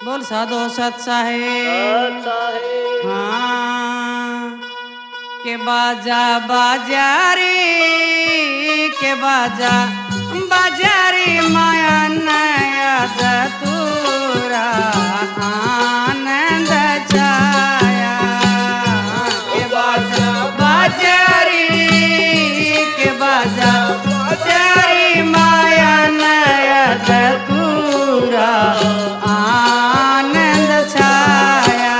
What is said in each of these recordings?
बोल साधो सत साहेब। हाँ के बाजा बाजा रे के बाजा बाजारी माया नया दतूरा आनंद छाया के बाजा बाजारी के बाजा बाजारी माया नया दतूरा आनंद छाया।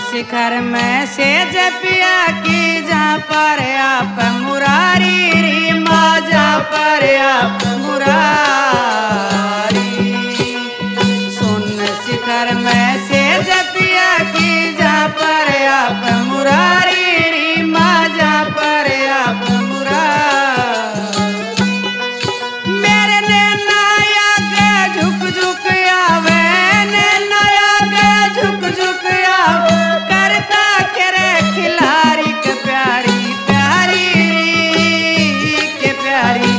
शिखर में से जपिया की जा पर आप मुरारी री माजा पर आप मुरारी सुन शिखर में से जपिया की जा पर आप मुरारी री माजा पर आप मुरारी मेरे नैया के झुक झुक आवे नैया के झुक झुक आवे खिलारी के प्यारी प्यारी के प्यारी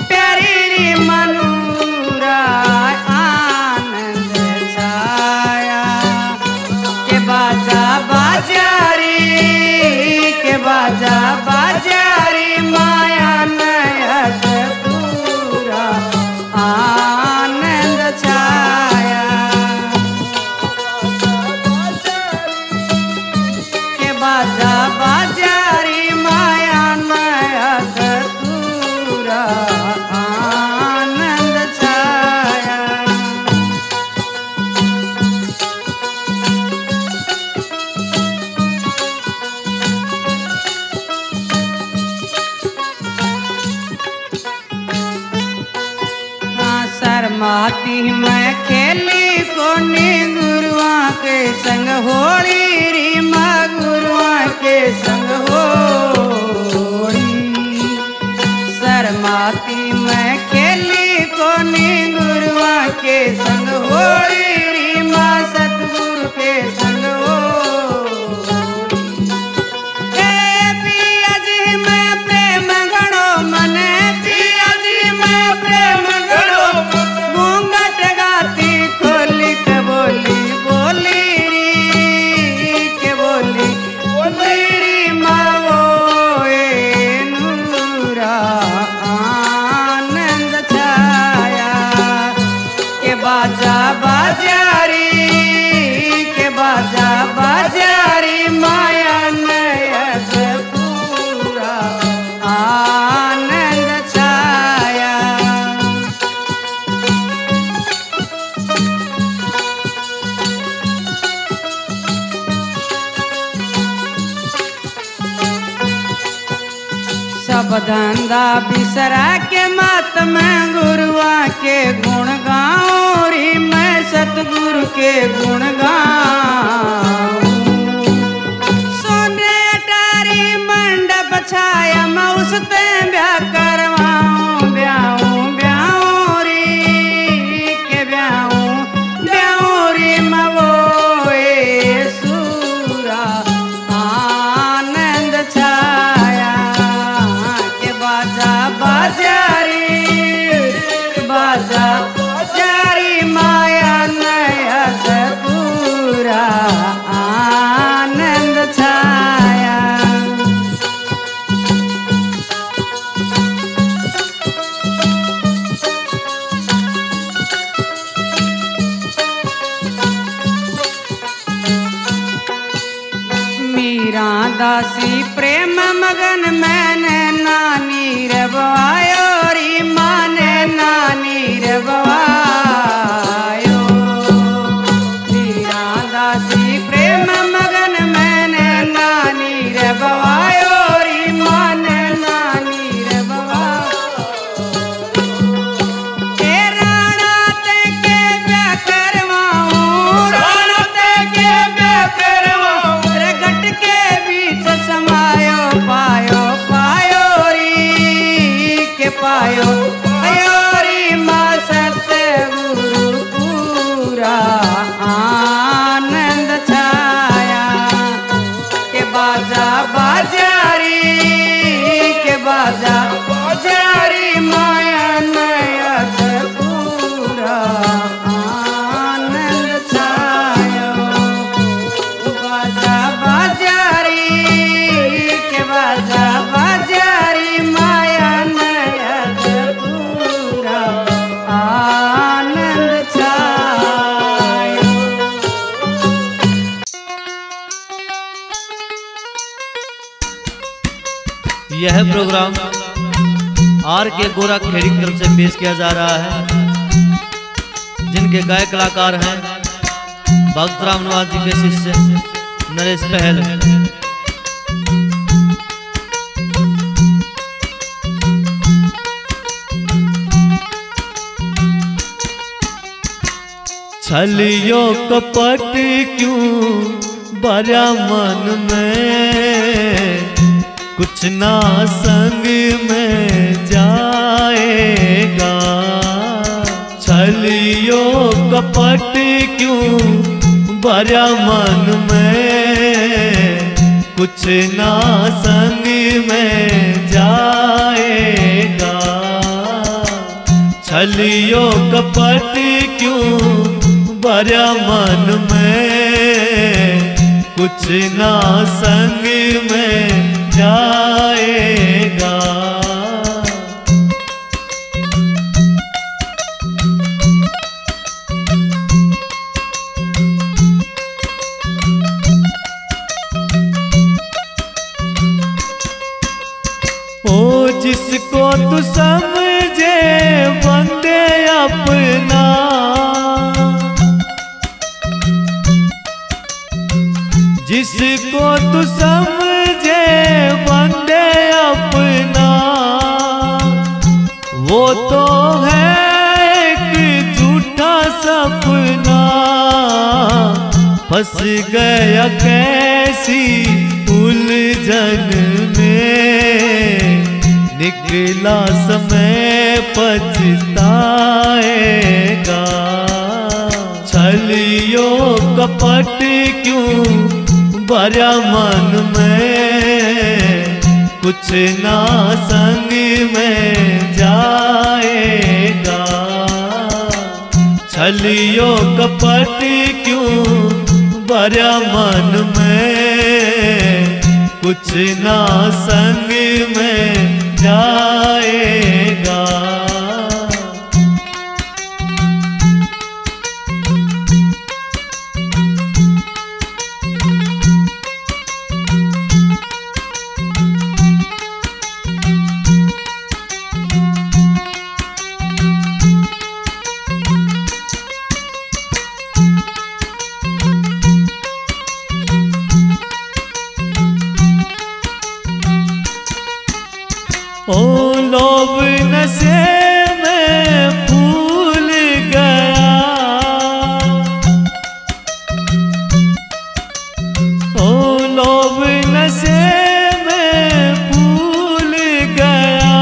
प्यारी री मनूरा आनंद छाया के बाजा बाजारी के बाजा बाजारी माया नया पूरा आनंद छाया बाजा बाजारी माया नया पूरा आनंद छाया। शर्माती मैं खेली कोनी गुरुआ के संग होली री माँ गुरुआ के संग होली शर्माती मैं खेली कोनी गुरुआ के संग होली री माँ सतगुरु के संग होली पिया जी मैं प्रेम गणो मने पिया जी मैं प्रेम गणो घूंघट गाती खोली के बोली बोली री के बोली बोली री माओ नूरा आनंद छाया के बाजा बाजारी के बाजा बाजारी माया नया पूरा आनंद छाया। सब धंधा बिसरा के मत मैं गुरुआ के गुण गाऊं री मैं सतगुरु के गुण गाऊं सोने अटारी मंडप छाया मैं उसते ब्याह करवाऊं ब्याहूं ब्याहूं री के ब्याहूं ब्याहूं री मैं वो सूरा आनंद छाया बाजा बाजारी बाजा बाजारी माया नया पूरा आनंद छाया। मीरा दासी प्रेम मगन मैंने नानी रवायो री माने नानी रवायो मीरा दासी प्रेम मगन मैंने नानी रवायो री माने नानी रवायो राणा ते के ब्याह करवाऊं राणा ते के ब्याह करवाऊं रगट के बीच समायो पायो पायो री के यह प्रोग्राम आर के गोरा खेड़ी की तरफ से पेश किया जा रहा है, जिनके गायक कलाकार हैं भक्त राम नवाज जी के शिष्य नरेश पहल। छलियो कपट क्यों बरा मन में, कुछ ना संग में जाएगा। छलियो कपट क्यों बरा मन में, कुछ ना संग में जाएगा। छलियो कपट क्यों बरा मन में, कुछ ना संग में जाएगा। ओ जिसको तू समझे बंदे अपना, जिसको तू समझे बंदे अपना, वो तो है एक झूठा सपना। फंस गया कैसी उलझन में, निकला समय पछताएगा। छलियो कपट क्यों बरा मन में, कुछ ना संग में जाएगा। छलियो कपट क्यों बरा मन में, कुछ ना संग में जाएगा। ओ लोभ नशे में भूल गया, ओ लोभ नशे में भूल गया।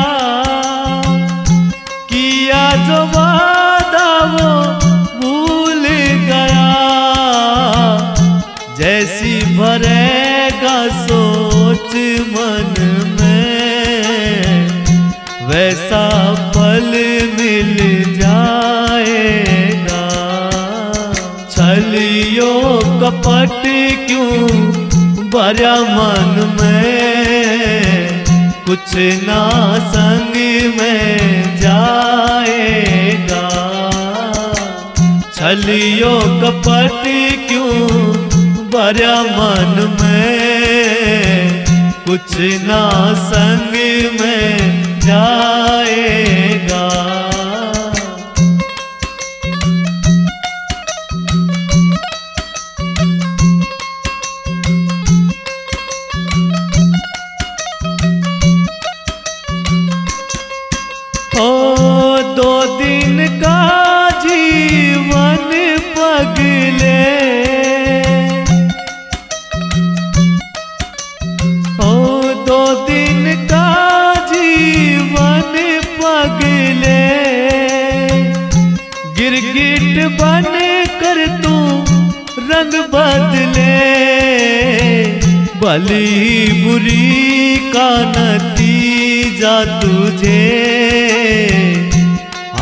किया जो वादा वो भूल गया, जैसी भरेगा सोच मन में, वैसा फल मिल जाएगा। छलियो कपट क्यों बरा मन में, कुछ ना संग में जाएगा। छलियो कपट क्यों बरा मन में, कुछ ना संग में जाएगा। ओ दो दिन का जीवन पगले, ओ दो दिन का जीवन पगले। गिरगिट बन कर तू रंग बदले, भली बुरी का नतीजा तुझे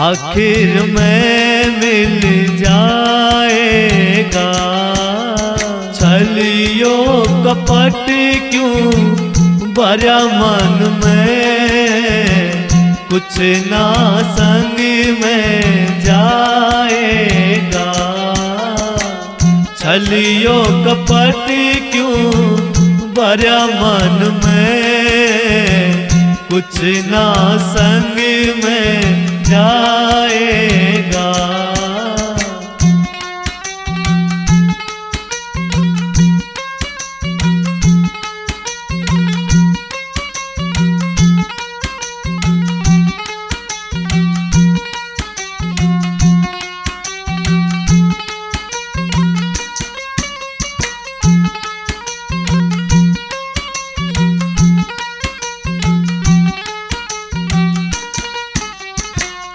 आखिर में मिल जाएगा। छलियो कपट क्यों बरा मन में, कुछ ना संग में जाएगा। छलियो कपट क्यों बरा मन में, कुछ ना संग में जाएगा।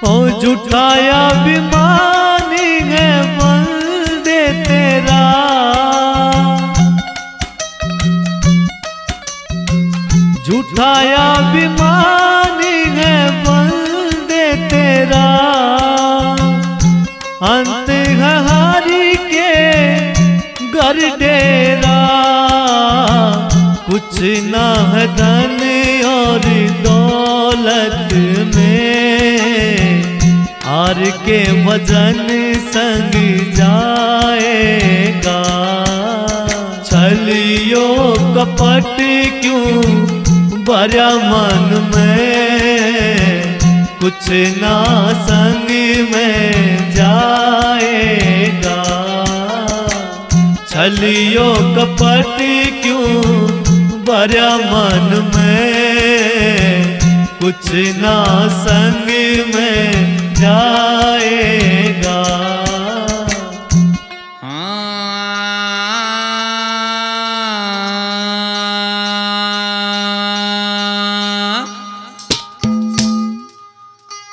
ओ झूठाया अभिमानी है बंदे तेरा, झूठाया अभिमानी है बंदे तेरा। अंत है हारी के घर डेरा, कुछ ना है धन और दौलत में, हार के वजन संग जाएगा। छलियो कपट क्यों भरा मन में, कुछ ना संग में जाएगा। छलियो कपट क्यों भरा मन में, कुछ ना संग में जाएगा।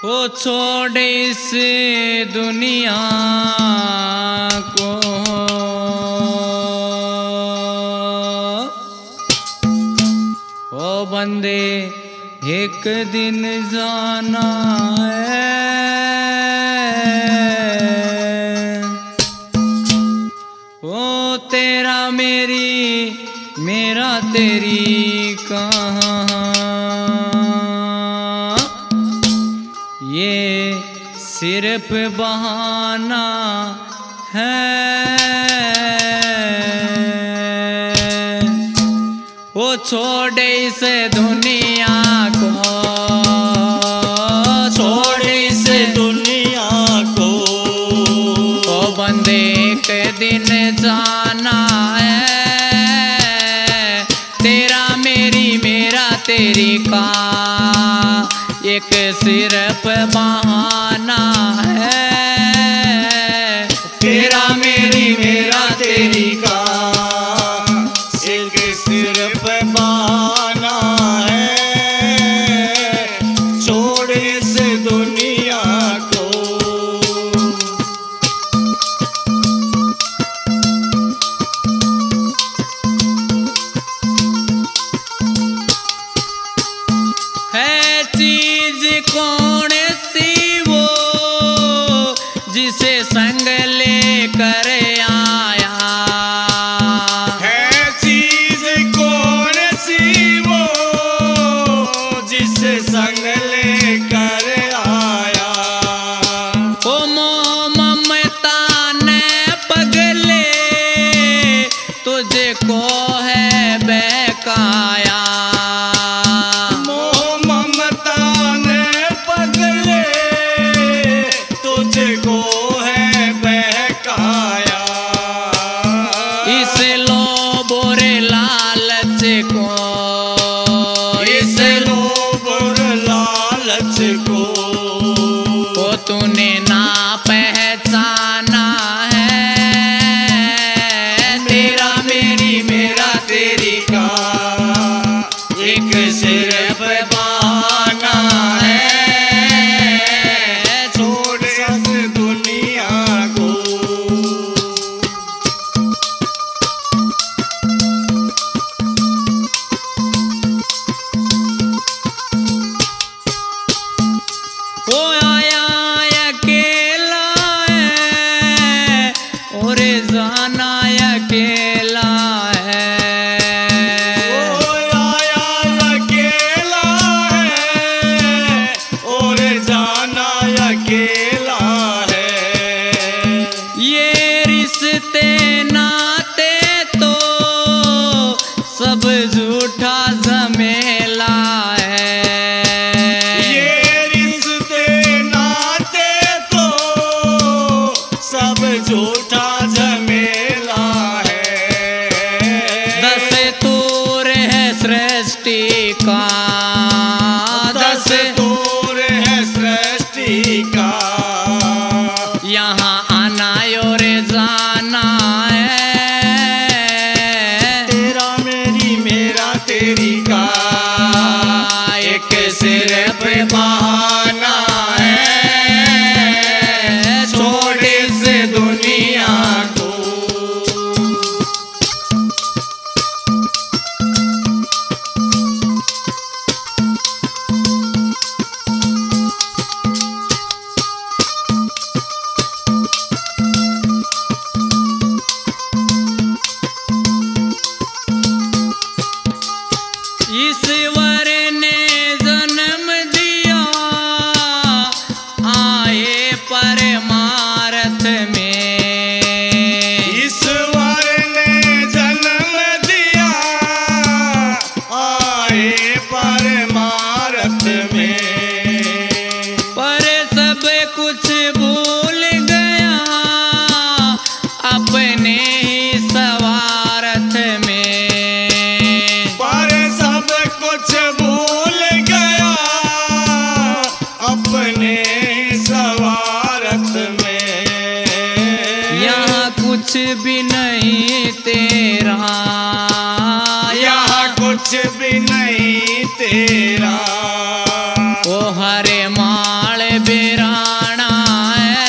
वो छोड़े इस दुनिया को, ओ बंदे एक दिन जाना है। ओ तेरा मेरी मेरा तेरी कहाँ, ये सिर्फ बहाना है। वो छोड़े इस दुनिया को, छोड़े इस दुनिया को, ओ बंदे एक दिन जाना है। तेरा मेरी मेरा तेरी का एक सिर्फ बहाना है। तेरा मेरी मेरा तेरी का एक सिर्फ बहाना है। छोड़ इस दुनिया को, है चीज कौन सी वो जिसे संग लेकर आया, है चीज कौन सी वो जिसे संग लेकर आया। ओ मोह ममता ने पगले तुझको है बहकाया, इस लोभ और लालच को, इस लोभ और लालच को, वो तूने ना पहचाना है। तेरा मेरी मेरा तेरी का एक सिर्फ बहाना है। छोड़ इस दुनिया को, वो आया अकेला है और जाना अकेला है। वो आया अकेला है और जाना अकेला है। ये रिश्ते नाते तो सब झूठा झमेला है। झूठा झमेला है। दस्तूर है सृष्टि का, दस्तूर है सृष्टि का। यहाँ आना और जाना है, तेरा मेरी मेरा तेरी का एक सिर पे बहाना है। छोड़ इस दुनिया को। ईश्वर ने जन्म दिया आए परमार्थ में। ईश्वर ने जन्म दिया आए परमार्थ में। पर सब कुछ भूल गया अपने ही स्वार्थ में। पर सब कुछ भूल गया अपने स्वार्थ में। यहाँ कुछ भी नहीं तेरा, यहाँ कुछ भी नहीं तेरा। ओ हरे माल बिराना है,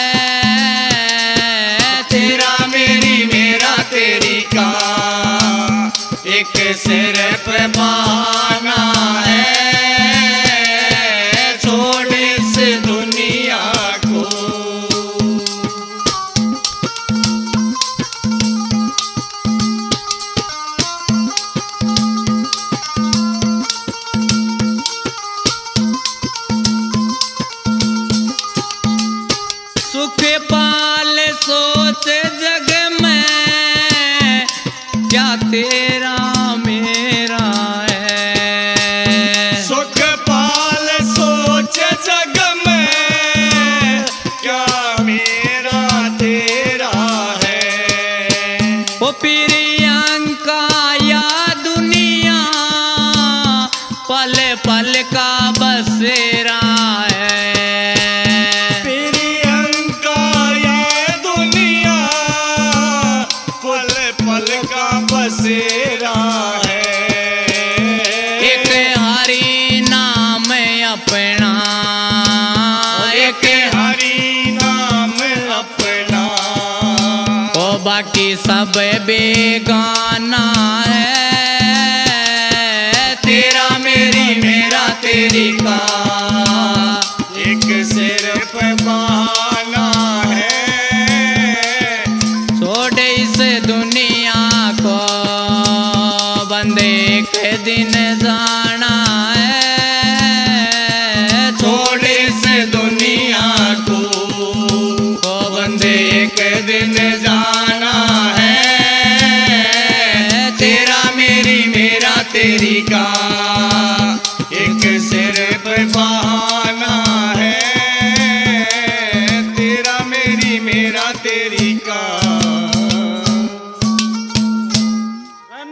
तेरा मेरी मेरा तेरी का एक सिर पे बहाना है। छोड़ इस दुनिया को। सुख पाल सोच जग में क्या तेरा मेरा है। सुख पाल सोच जग में क्या मेरा तेरा है। ओ प्रियंका या दुनिया पल पल का बसेरा है। प्रियंका ये दुनिया पल पल का बसेरा है। एक हरि नाम अपना, एक हरि नाम अपना। ओ बाकी सब बेगाना है। तेरा मेरी मेरा तेरी का एक सिर पे बहाना है। छोड़ इस दुनिया को बंदे एक दिन जाना है। छोड़ इस दुनिया को बंदे एक दिन जाना है। तेरा मेरी मेरा तेरी का एक सिर पे बहाना है। तेरा मेरी मेरा तेरी का।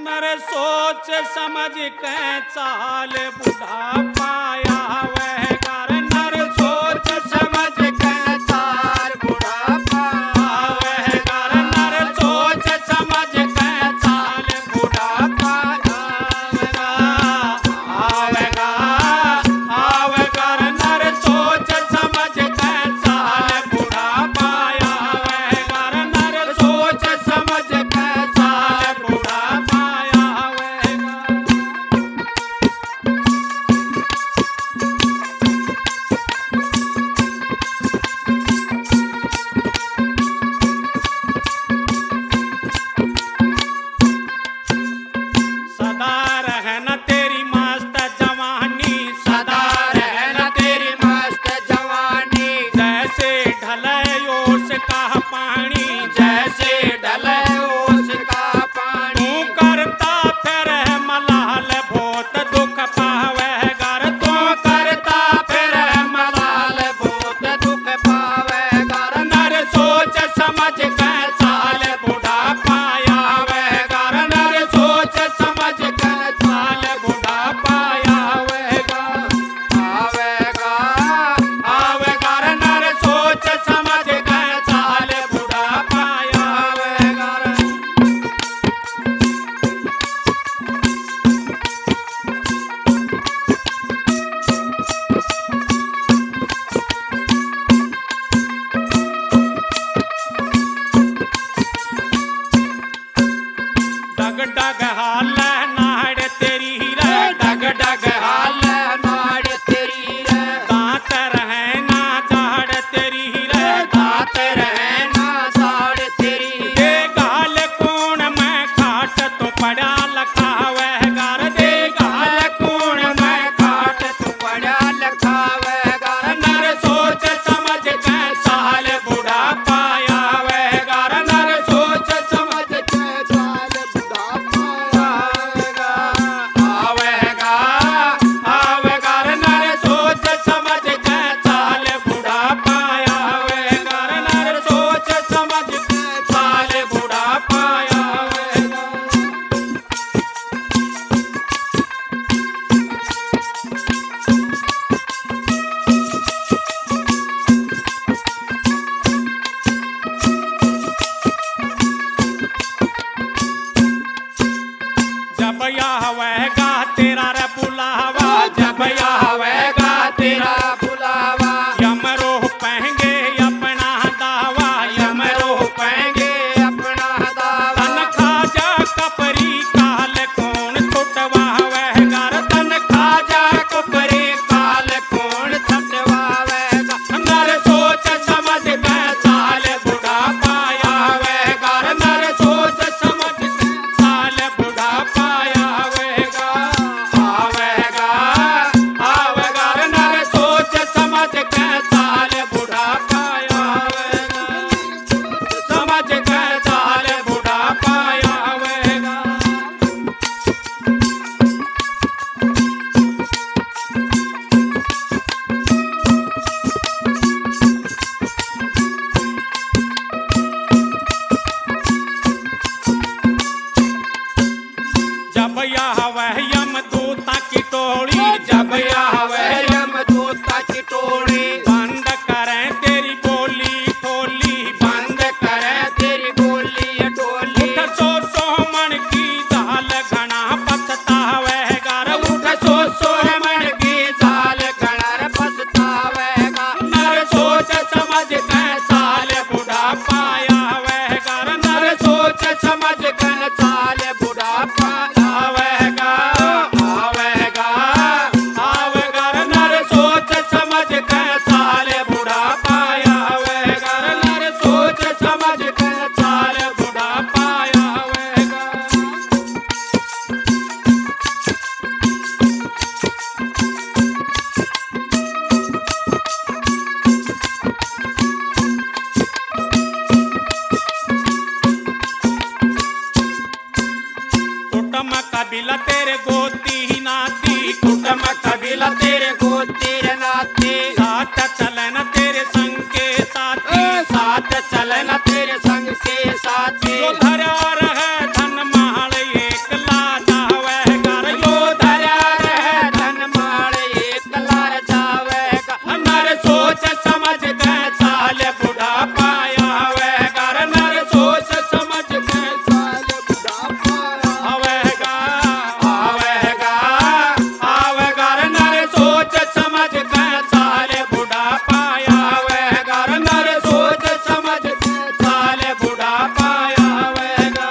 नर सोच समझ के चाल बुढ़ा पाया वह कर। नर सोच समझ के चाल बुढ़ा पाया वह कर। नर सोच समझ के चाल बुढ़ा पाया आवेगा आवेगा। नर सोच समझ के चाल बुढ़ा पाया वह कर। नर सोच समझ के चाल बुढ़ा पाया वह कर। डग डग हाल नाड़ तेरी रे डग डग हाल नाड़ तेरी रे दांत रहे ना झाड़ तेरी रे दांत रहे ना झाड़ तेरी दे गाल कौन मैं खाट तो पड़ा लखावे गार दे गाल कौन मैं खाट तो पड़ा लखावे गार नर सोच समझ के साल बुढ़ा पाया वे गार नर सोच समझ के साल बुढ़ा पाया आवेगा आवेगा नर सोच समझ के साल बुढ़ा पाया वे गार नर सोच समझ के साल बुढ़ा पाया वेगा जब आवेगा तेरा रे बुलावा जब आवेगा तेरा बुलावा यमरो पहंगे अपना दावा यमरो पहंगे अपना दावा तन खाजा कपरी काल कौन छुटवावेगा तन खाजा कपरी काल कौन छुटवावेगा नर सोच समझ के साल बुढ़ा पाया वेगा नर सोच समझ के साल बुढ़ा पाया वेगा आवेगा आवेगा नर सोच समझ के साल बुढ़ा पाया वेगा समझ के साल बुढ़ा पाया वेगा जब वह यम दूता की टोली जब वह यम दूता की टोली बंद करें तेरी बोली ठोली बंद करें तेरी बोली ठोली उठ सो मन की जाल घना पछतावेगा उठ सो मन की जाल घना पछतावेगा नर सोच समझ के साल बुढ़ा पाया वेगा नर सोच समझ के साल बुढ़ा पाया आवेगा आवेगा आवेगा नर सोच समझ के साल बुढ़ा पाया वेगा नर सोच समझ के साल बुढ़ा पाया वेगा कुटुम कबीला तेरे गोती नाती कुटुम कबीला तेरे गोती नाती साथ चलन तेरे संग के साथी साथ चलन तेरे संग के साथी जो धरा रहे धन माल एक लाजा वह कर यो धरा रहे धन माल एक लार जावेगा नर सोच समझ के साल बुढ़ा पाया वह कर नर सोच समझ के साल बुढ़ा पाया आवेगा आवेगा आवेगा नर सोच समझ के साल बुढ़ा पाया वेगा नर सोच समझ के साल बुढ़ा पाया वेगा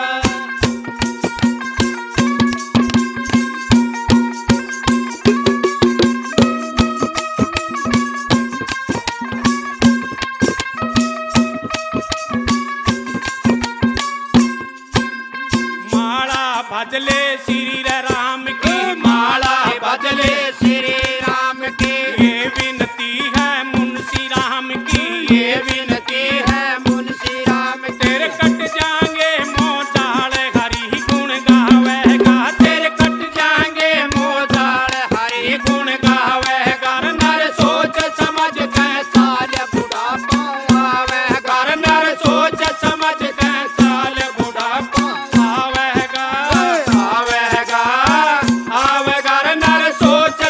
माला भजले श्री राम की माला भजले श्री राम की ये विनती है मुंशी राम की ये विनती है मुंशी राम की तेरे कट जाएंगे मोजाल हरि गुण गावेगा तेरे कट जाएंगे मोजाल हरि गुण गावेगा नर सोच समझ के साल बुढ़ा पाया नर सोच समझ के साल बुढ़ा पाया आवेगा आवेगा आवेगा नर सोच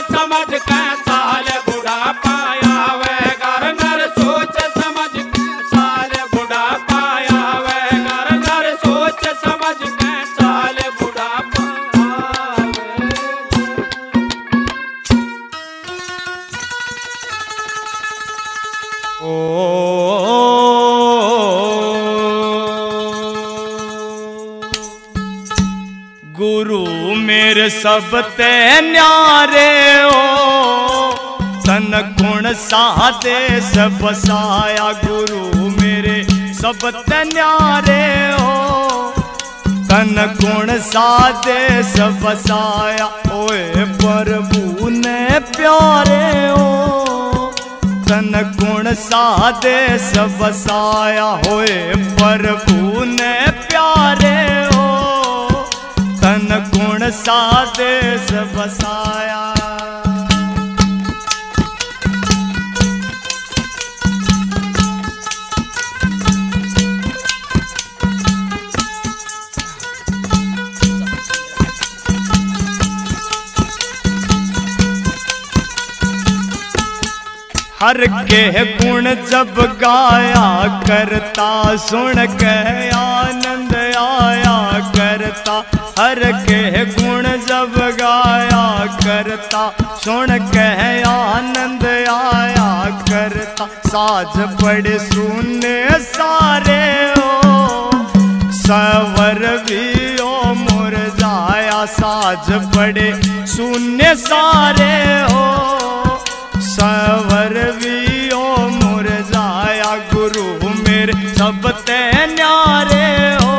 गुरु मेरे सब ते न्यारे हो, तन गुण सादेश बसाया। गुरु मेरे सब ते न्यारे हो, तन गुण सादेश बसाया। ओए प्रभु ने प्यारे हो, तन गुण सादेश बसाया। होए प्रभु ने प्यारे हो, तन गुण सादेश बसाया। हर के गुण जब गाया करता, सुन के आनंद आया करता। हर के गुण जब गाया करता, सुन के आनंद आया करता। साज बड़े सुने सारे हो, सवर भी ओ मुरझाया। साज बड़े सुने सारे हो, सवर भी ओ मुरझाया। गुरु मेरे सब ते न्यारे हो,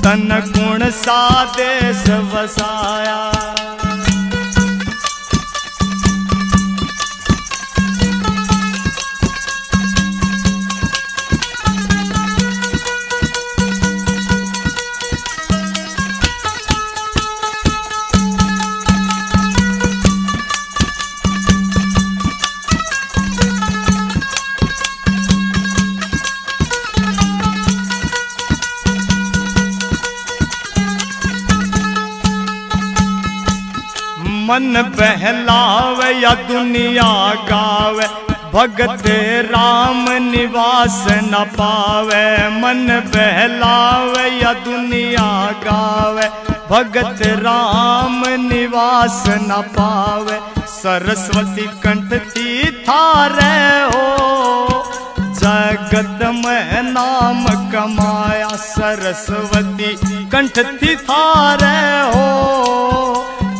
तन गुण सादेश बसाया। मन बहलावे या दुनिया गावे, भगत राम निवास न पावे। मन बहलावे या दुनिया गावे, भगत राम निवास न पावे। सरस्वती कंठ थी थारे हो, जगत में नाम कमाया। सरस्वती कंठ थी थारे हो,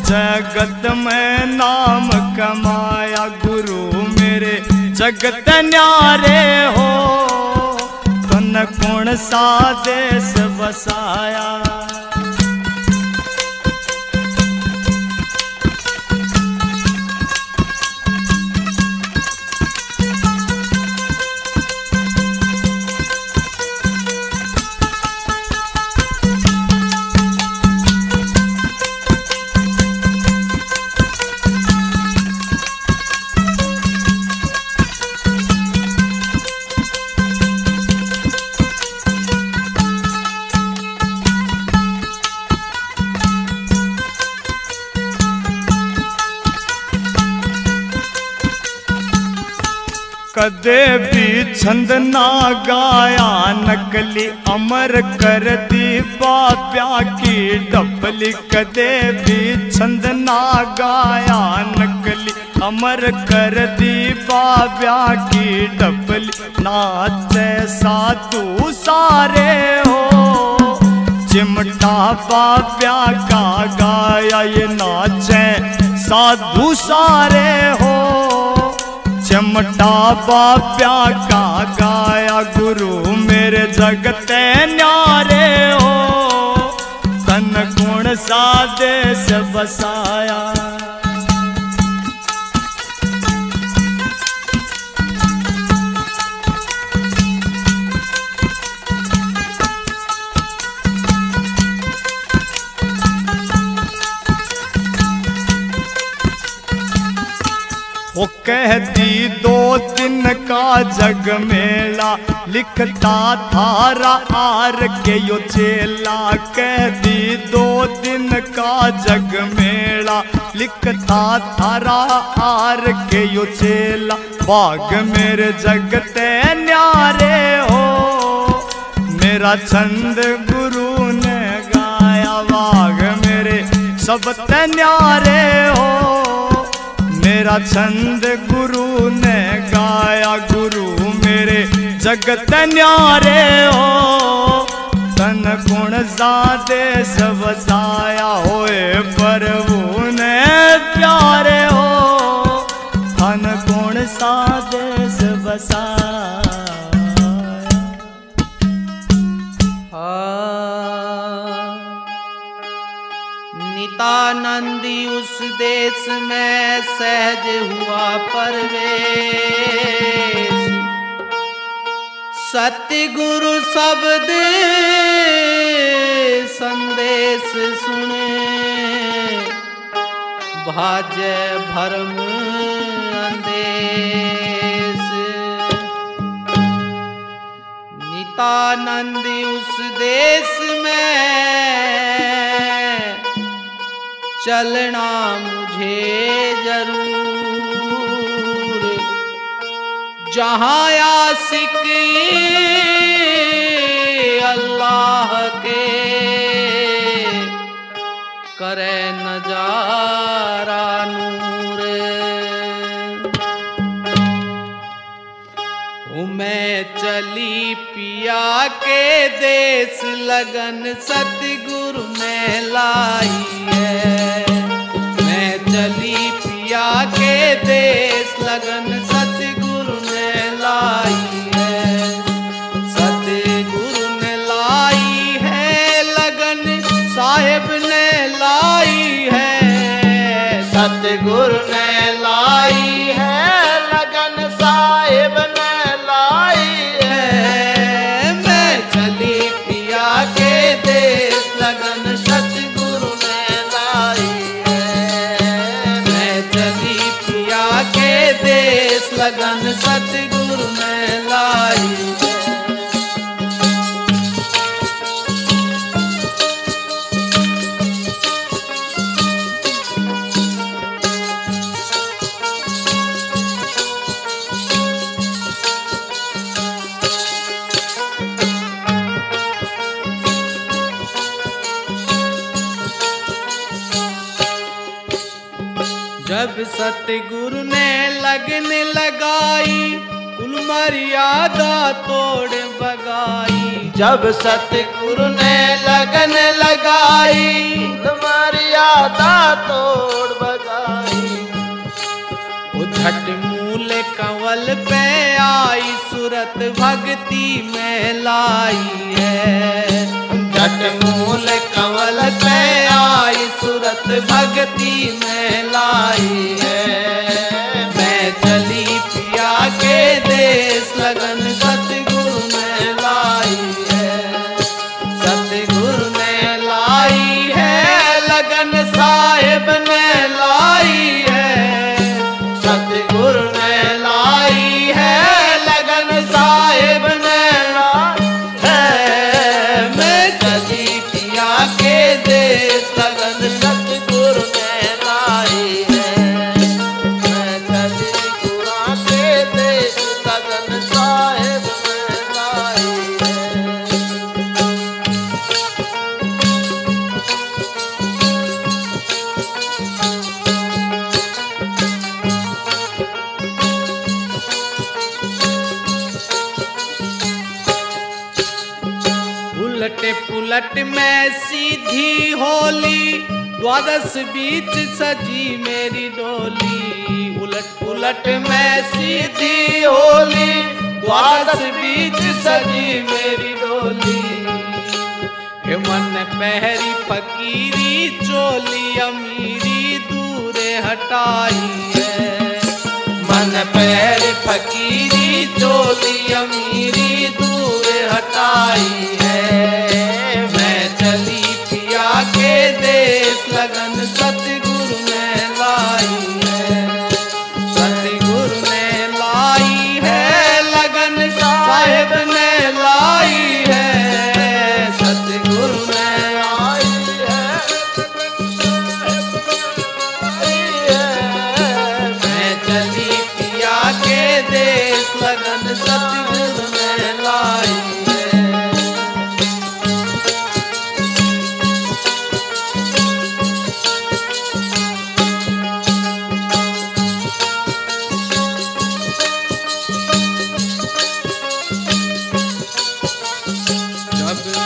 जगत में नाम कमाया। गुरु मेरे जगत न्यारे हो, तन गुण सादेश बसाया। कदे भी छंद ना गाया नकली, अमर कर दी बाब्या की डबली। कदे भी छंद ना गाया नकली, अमर कर दी बाब्या की डबली। नाचे साधु सारे हो, चिमटा बाब्या का गाया। ये नाचे साधु सारे हो, चिमटा बाब्या का गाया। गुरु मेरे जगत न्यारे हो, तन गुण सादेश बसाया। वो कहती 2 दिन का जग मेला, लिखता थारा आर के यो चेला। कहती 2 दिन का जग मेला, लिखता थारा आर के यो चेला। बाग मेरे जगत न्यारे हो, मेरा छंद गुरु ने गाया। बाग मेरे सब न्यारे हो, मेरा छंद गुरु ने गाया। गुरु मेरे जगत न्यारे हो, तन गुण सा देश बसाया होए प्रभु ने प्यारे हो, धन कौन सा देश बसाया। नितानंदी उस देश में सहज हुआ परवेश, सतगुरु शब्द संदेश सुने, भाजे भरम अंदेश। नितानंदी उस देश में चलना मुझे जरूर, जहाँ आशिक अल्लाह के करे नजारा नूर। मैं चली पिया के देश लगन सतगुरु ने लाई है। मैं चली पिया के देश लगन सतगुरु ने लाई है। सतगुरु ने लाई है लगन साहिब ने लाई है। सतगुरु ने लाई है लगन साहिब ने लाई है। मैं चली पिया के देश लगन सतगुरु ने लाई है। मैं चली पिया के देश लगन सतगुरु ने लाई है। जब सतगुरु ने लगन लगाई कुल मर्यादा तोड़ बगाई। जब सतगुरु ने लगन लगाई कुल मर्यादा तोड़ बगाई। वो झट मूल कंवल पे आई सूरत भक्ति में लाई है। झट मूल कंवल पे आई सूरत भक्ति में लाई है। मैं चली पिया के देश लगन सतगुरु ने लाई है। सतगुरु ने लाई है लगन साहिब ने लाई है। सतगुरु ने लाई है लगन साहिब ने लाई है। मैं चली पिया के देश लगन सतगुरु ने लाई है। मैं चली गुरा के देश लगन साहिब ने लाई है। उलट पुलट में सीधी होली द्वादश बीच सजी मेरी डोली। उलट पुलट में सीधी होली द्वादश बीच सजी मेरी डोली। हे मन पहरी फकीरी चोली अमीरी दूरे हटाई है। मन पहरी फकीरी चोली अमीरी दूरे हटाई है। मैं चली पिया के देश लगन सतगुरु ने लाई है। सतगुरु ने लाई है लगन साहिब ने लाई है। सतगुरु ने लाई है। मैं चली पिया के देश लगन सतगुरु ने लाई है।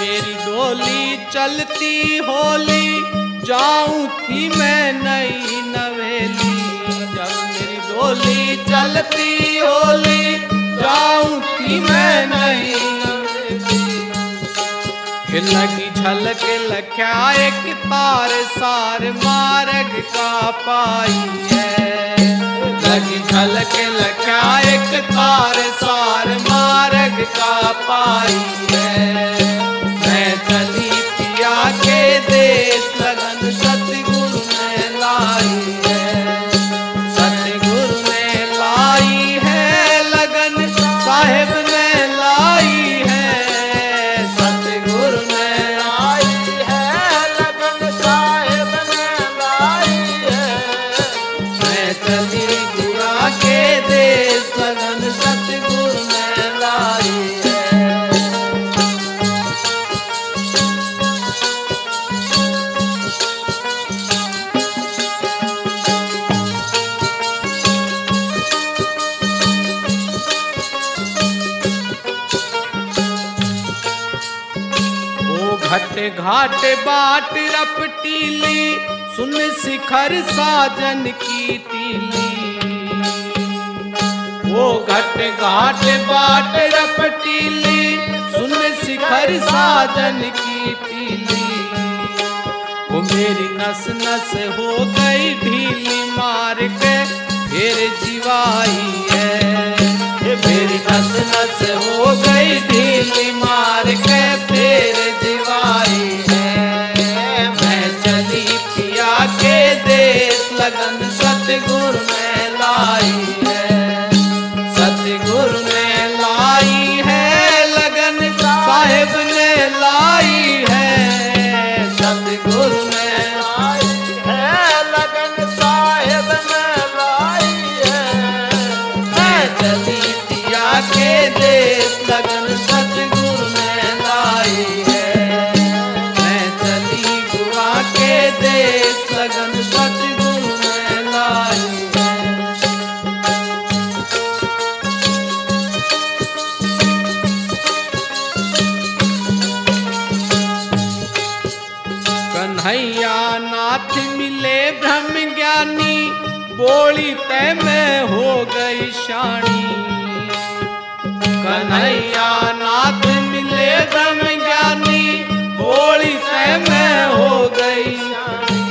मेरी डोली चलती होली जाऊं थी मैं नई नवेली। जब मेरी डोली चलती होली जाऊं थी मैं नई नवेली। लगी झलक लख्या एक तार सार मार्ग का पाई है। लगी झलक लख्या एक तार सार मार्ग का पाई है। मैं चली पिया के देश लगन सतगुरु ने लाई है। सतगुरु ने लाई है लगन साहेब ने लाई है। सतगुरु ने लाई है लगन साहेब ने लाई है। मैं चली गुरा के देश लगन सतगुरु ने लाई है। घट घाट बाट रपटीली सुन शिखर साजन की टीली। वो घट घाट बाट रपटीली सुन शिखर साजन की टीली। वो मेरी नस नस हो गई ढीली मार के फिर जीवाई है। मेरी नस नस हो गई ढीली मार के फिर जीवाई है। मैं चली पिया के देश लगन सतगुरु ने लाई है। सतगुरु ने लाई है लगन साहेब ने लाई है। सतगुरु ने लाई है लगन साहेब ने लाई है। मैं चली पिया के देश लगन सतगुरु ने लाई है। मैं चली गुरा के देश लगन सतगुरु ने लाई है। कन्हैया नाथ मिले ब्रह्म ज्ञानी बोली तय में हो गई शानी। कन्हैया नाथ मिले ब्रह्म ज्ञानी बोली तय में हो गई शानी।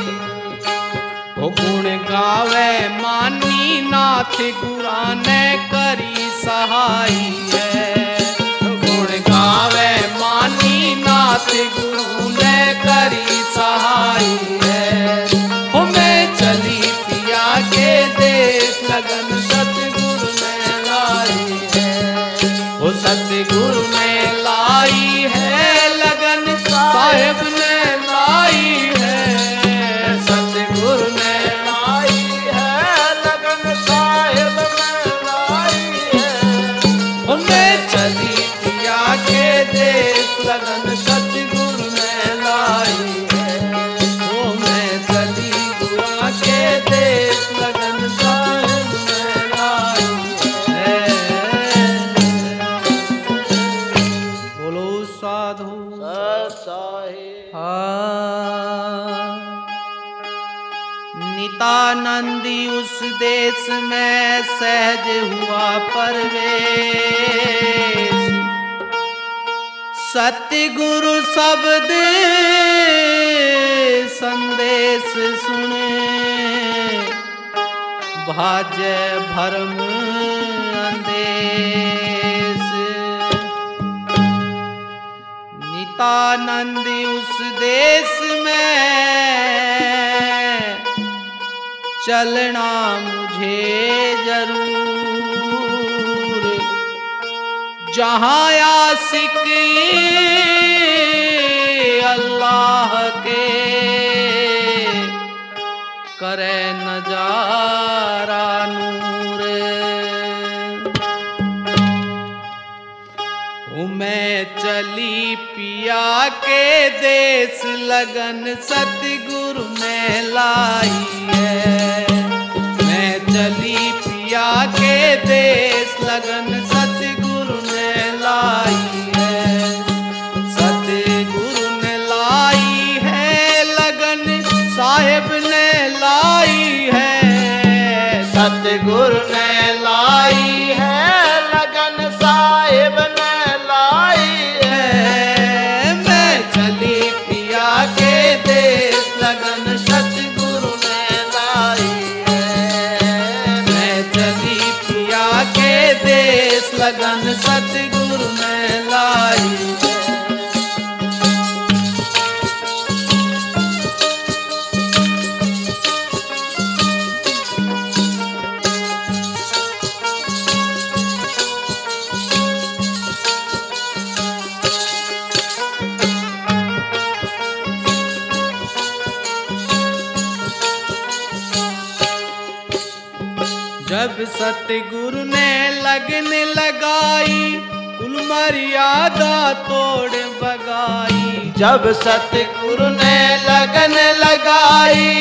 वो गुण गावे मानी नाथ गुरा ने करी सहाई है। गुण गावे मानी नाथ गुरु ने करी सहाई है। हो मैं चली पिया के देश लगन सतगुरु ने लाई है। वो सतगुरु ने लाई है लगन साहेब ने लाई है। सतगुरु ने लाई है लगन साहेब ने लाई है। वो मैं चली पिया के देश लगन सतगुरु ने लाई है। वो मैं चली गुरा के देश लगन साहेब ने लाई है। बोलो साधु नितानंदी उस देश में सहज हुआ परवेश। सतगुरु शब्द संदेश सुने भाजे भरम अंदेश। नितानंदी उस देश में चलना मुझे जरूर। जहाँ आशिक अल्लाह के करे नजारा नूर। मैं चली पिया के देश लगन सतगुरु ने लाई है। मैं चली पिया के देश लगन सतगुरु ने लाई है। सतगुरु सतगुरु ने लाई है लगन साहिब ने लाई है। मैं चली पिया के देश लगन सतगुरु ने लाई है। मैं चली पिया के देश लगन सतगुरु ने लाई है। जब सतगुरु ने लगन लगाई कुल मर्यादा तोड़ बगाई। जब सतगुरु ने लगन लगाई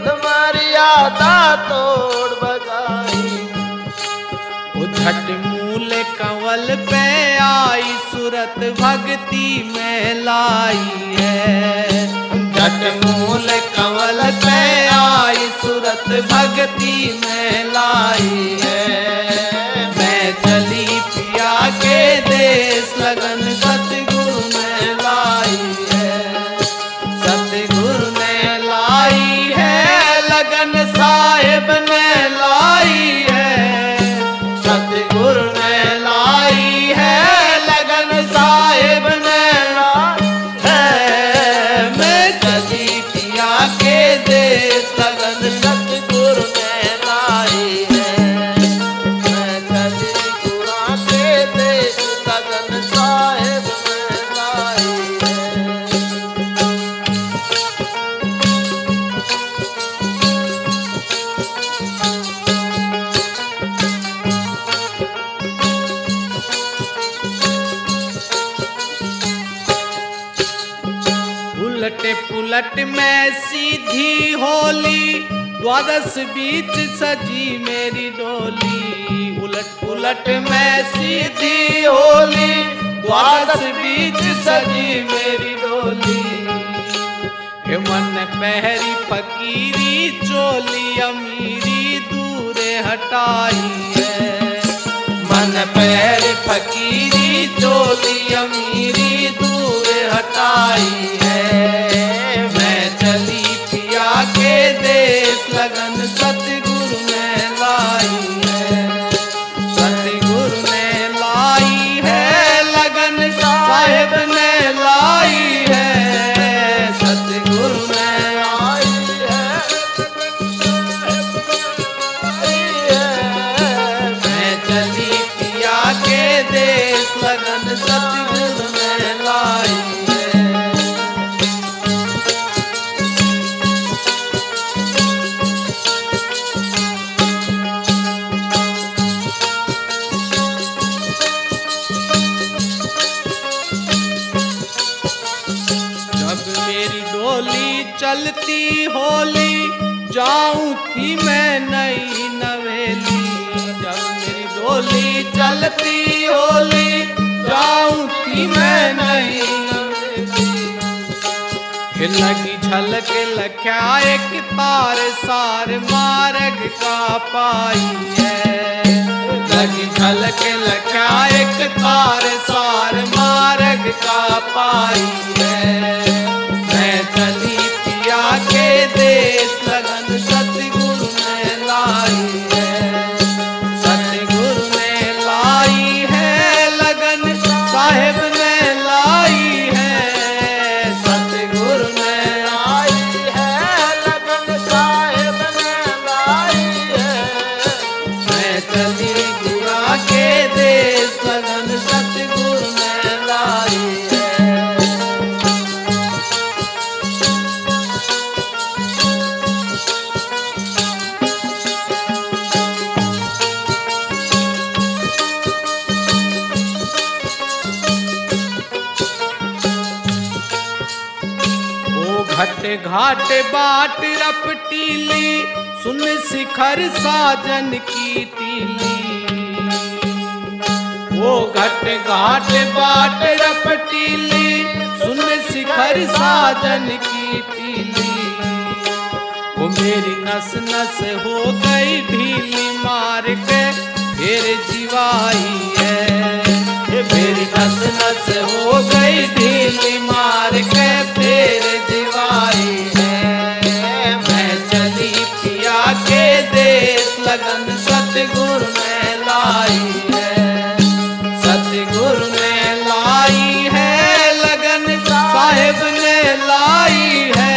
कुल मर्यादा तोड़ बगाई। वो झट मूल कंवल पे आई सूरत भक्ति में लाई है। झट मूल कंवल पे आई सूरत भक्ति में लाई है। मैं चली पिया के देश लगन सतगुरु ने लाई है। सतगुरु ने लाई है लगन साहिब ने लाई है। सतगुरु ने लाई है लगन साहिब ने लाई है। मैं चली पिया के देश लगन सतगुरु ने लाई है। मैं चली गुरा के देश लगन साहिब ने लाई है। उलट पुलट में सीधी होली द्वादश बीच सजी मेरी डोली। उलट पुलट में सीधी होली द्वादश बीच सजी मेरी डोली। हे मन पहरी फकीरी चोली अमीरी दूरे हटाई है। मन पहरी फकीरी चोली अमीरी दूरे हटाई है। मैं चली पिया के देश लगन सतगुरु ने लाई है। सतगुरु ने लाई है लगन साहिब ने लाई है। सतगुरु ने लाई है। मैं चली पिया के देश लगन सतगुरु ने लाई है। जब मेरी डोली चलती होली जाऊं थी मैं नई नवेली। जब मेरी डोली चलती होली जाऊं थी मैं नई नवेली। लगी झलक लख्या एक तार सार मार्ग का पाई है। लगी झलक लख्या एक तार सार मार्ग का पाई है। मैं चली पिया के देश लगन सतगुरु ने लाई है। सतगुरु ने लाई है लगन साहिब ने लाई है। सतगुरु ने लाई है लगन साहिब ने लाई है। मैं चली गुरा के देश लगन सतगुरु ने लाई है। घट घाट बाट रपटीली सुन शिखर साजन की टीली। वो घट घाट बाट रपटीली सुन शिखर साजन की टीली। वो मेरी नस नस हो गई ढीली मार के फिर जीवाई है। मेरी नस नस हो गई ढीली मार के फिर जीवाई है। मैं चली पिया के देश लगन सतगुरु ने लाई है। सतगुरु ने लाई है लगन साहेब ने लाई है।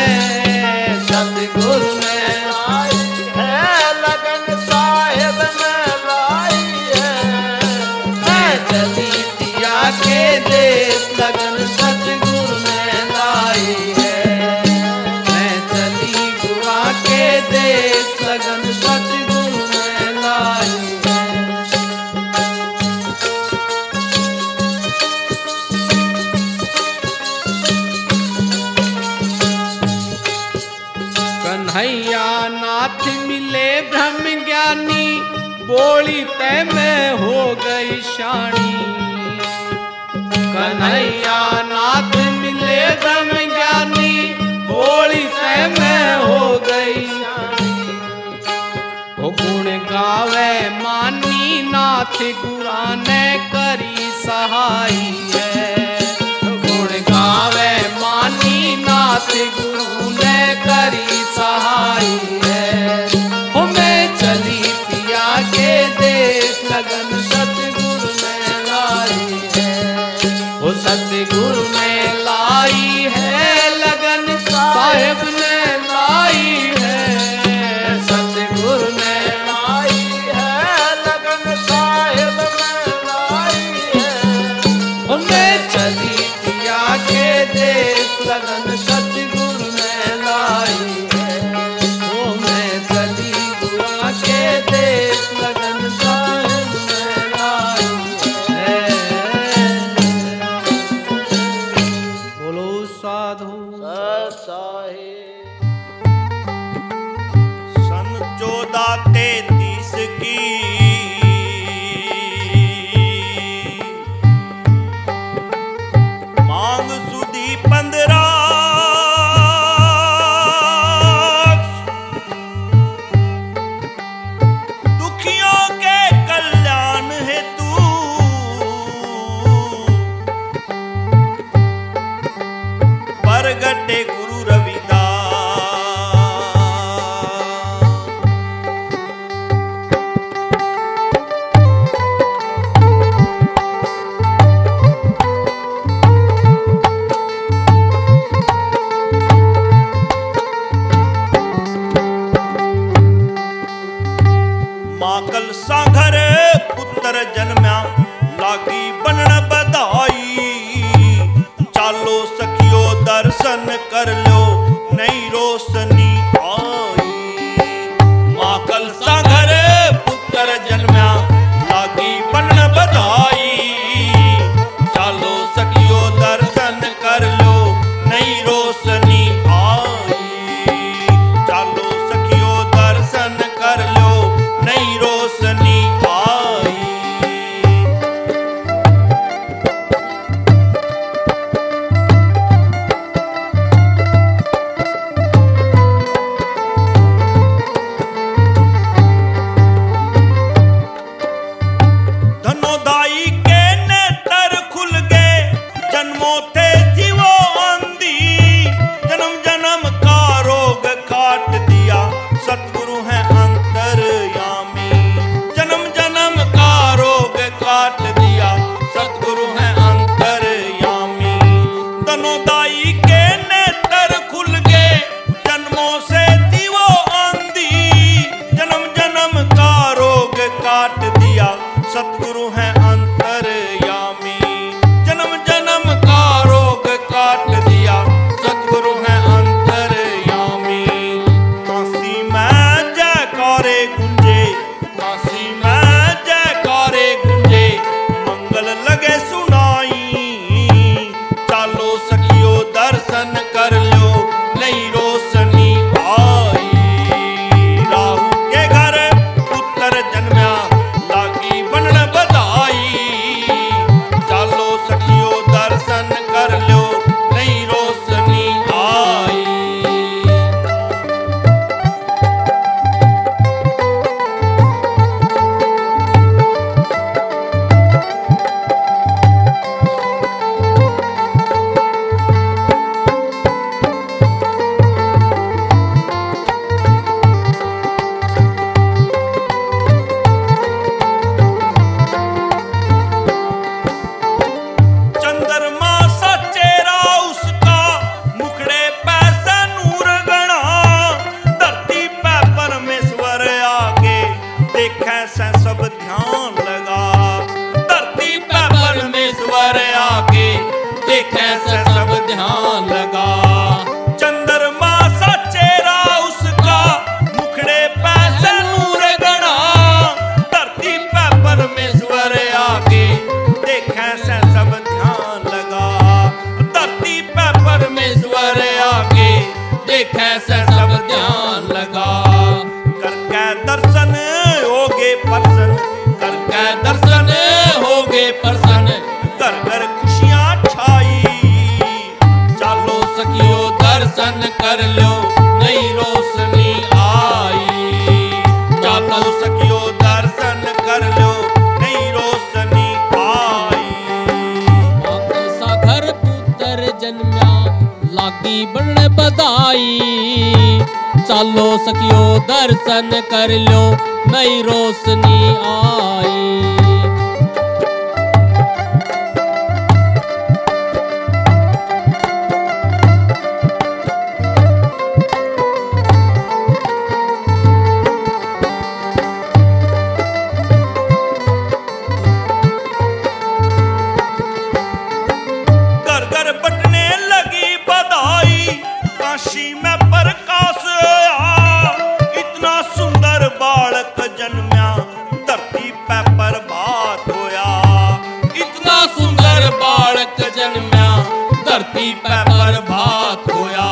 सतगुरु ने लाई है लगन साहेब ने लाई है। मैं चली पिया के देश लगन सतगुरु ने लाई है। मैं चली गुआ के देश लगन सतगुरु ने लाई है। कन्हैया नाथ मिले ब्रह्म ज्ञानी बोली तय में हो गई शानी। कन्हैया नाथ मिले ब्रह्म ज्ञानी बोली तय में हो गई शानी। वो गुण गावे मानी नाथ गुरा ने करी सहाई है। गुण गावे मानी नाथ गुरु ने करी सहाई है। हो मैं चली पिया के देश लगन सतगुरु ने लाई है। वो सतगुरु ने लाई है लगन साहेब ने लाई है। सतगुरु ने लाई है लगन साहेब ने लाई है। हो मैं चली पिया के देश लगन सतगुरु ने लाई है। ओ मैं चली गुआ के देश लगन साहेब ने लाई है। बोलो साधु सन 1433 की मांग सुधी 15 दुखियों के कल्याण हेतु प्रगटे गुरु रविदास। माकल सांघर पुत्र जन्म्या लागी बनन बधाई। चालो सखियो दर्शन कर लो नई रोशनी आई। माकल सांघर पुत्र जन्म्या लागी बनन बधाई। चालो सखियो दर्शन कर लो नई रोशनी आई। चालो सखियो दर्शन कर लो नई रोशनी आई। धनोदाई के नेत्र खुल गए जन्मों थे जीवो अंधी। जन्म जन्म का रोग काट दिया सतगुरु है अंतर्यामी। जन्म जन्म का रोग काट दिया सतगुरु है अंतर्यामी। धनोदाई के नेत्र खुल गए जन्मों से थी वो अंधी। जन्म जन्म का रोग काट दिया सतगुरु है अंतर्यामी। जन्म जन्म का रोग काट दिया सतगुरु है अंतर्यामी। काशी में जयकारे गुंजे, काशी में जयकारे गुंजे, मंगल लगे सुनाई। चालो सखियो दर्शन कर लो नई रोशनी आई। राहु के घर पुत्र जन्म्या लागी बनन बधाई। परमेश्वर आगे देखे से सब ध्यान लगा। करके दर्शन होगे प्रसन्न, करके दर्शन होगे प्रसन्न, घर घर खुशियां छाई। चालो सखियो दर्शन कर लो नई रोशनी आई। चालो सखियो दर्शन कर लो नई रोशनी आई। मातल सा घर पुत्र जन्म्या लागी बन बधाई। चालो सखियो दर्शन कर लो नई रोशनी आई। घर घर बटने लगी बधाई, काशी में प्रकाश आया। इतना सुंदर बालक जन्म्या धरती पे प्रभात होया। इतना सुंदर बालक जन्म्या धरती पे प्रभात होया।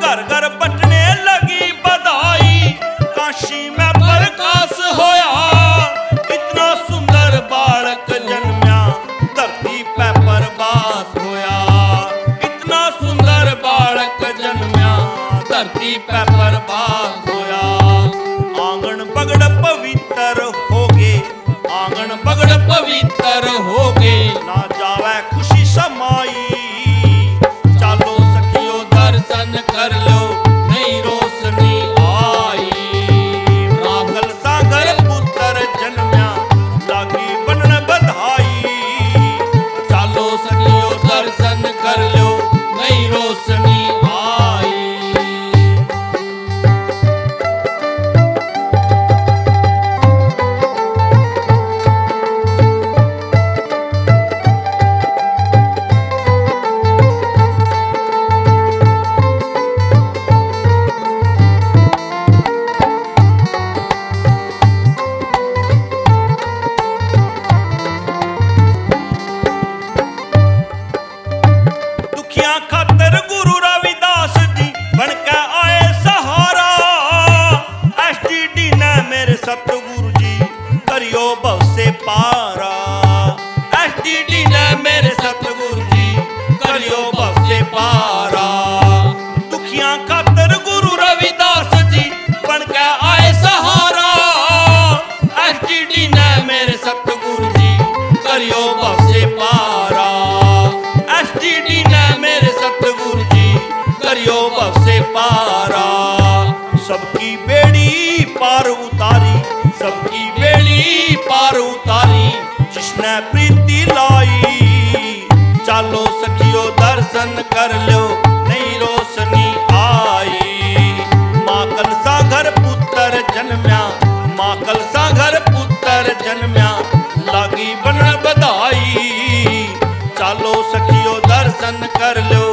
घर घर बटने लगी बधाई, काशी में प्रकाश होया। इतना सुंदर बालक जन्म्या धरती पे प्रभात होया। इतना सुंदर बालक जन्म्या धरती पे प्रभात होया। आंगन बगड़ पवित्र होगे, आंगन बगड़ पवित्र होगे ना जावे खुशी समाई। चालो सखियो दर्शन कर लो नई रोशनी आई। राघल सागर पुत्र जन्म्या लागी बनन बधाई। चालो सखियो दर्शन कर लो नई रोशनी आई। दुखिया खातर गुरु रविदास जी बनके आए सहारा। एसटीडी ने मेरे सतगुरु जी करियो भव से पारा। एसटीडी ने मेरे सतगुरु जी करियो भव से पारा। दुखिया खातर गुरु रविदास जी बनके आए सहारा। एसटीडी ने मेरे सतगुरु जी करियो भव से पारा। एसटीडी ने मेरे सतगुरु जी करियो भव से पारा। सबकी बेड़ी पार उतारी, सबकी बेड़ी पार उतारी जिसने प्रीति लाई। चालो सखियो दर्शन कर लो नई रोशनी आई। माँ कलसा घर पुत्र जन्म्या, माँ कलसा घर पुत्र जन्म्या लागी बन बधाई। चालो सखियो दर्शन कर लो